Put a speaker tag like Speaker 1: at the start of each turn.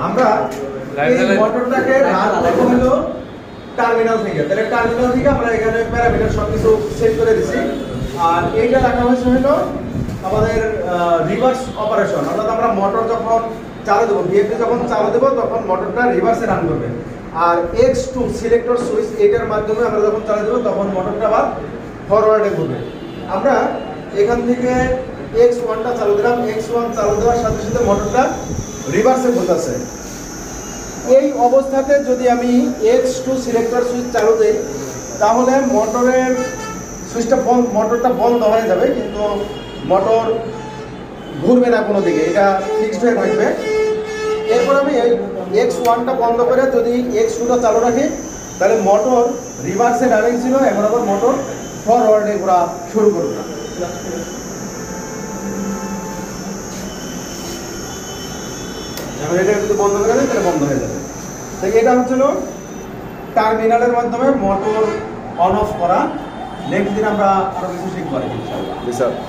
Speaker 1: আমরা এই মোটরটাকে রান করব হলো টার্মিনাল থেকে। তাহলে টার্মিনাল থেকে আমরা এখানে প্যারামিটার সবকিছু সেট করে দিছি। আর এইটা রাখা হয়েছে হলো আমাদের রিভার্স অপারেশন, অর্থাৎ আমরা মোটর যখন চালু দেবো, ভিএফডি যখন চালু দেবো তখন মোটরটা রিভার্সে রান করবে। আর X2 সিলেক্টর সুইচ এটার মাধ্যমে আমরা যখন চালু দেবো তখন মোটরটা আবার ফরওয়ার্ডে ঘুরবে। আমরা এখান থেকে X1টা চালু দিলাম, X1 চালু দেওয়ার সাথে সাথে মোটরটা রিভার্সে ঘুরতেছে। এই অবস্থাতে যদি আমি X2 সিলেক্টর সুইচ চালু দিই তাহলে মোটরের সুইচটা মোটরটা বন্ধ হয়ে যাবে, কিন্তু মোটর ঘুরবে না কোনো দিকে, এটা ফিক্সড হয়ে থাকবে। এরপর আমি X1টা বন্ধ করে যদি X2টা চালু রাখি তাহলে মোটর রিভার্সে রানিং ছিল, এখন আবার মোটর ফরওয়ার্ডে ঘোরা শুরু করবে। এখন এটা যদি বন্ধ করে দেয় তাহলে বন্ধ হয়ে যাবে। তো এটা হচ্ছিল টার্মিনালের মাধ্যমে মোটর অন অফ করা। নেক্সট দিন আমরা আরো কিছু শিখবো ইনশাআল্লাহ।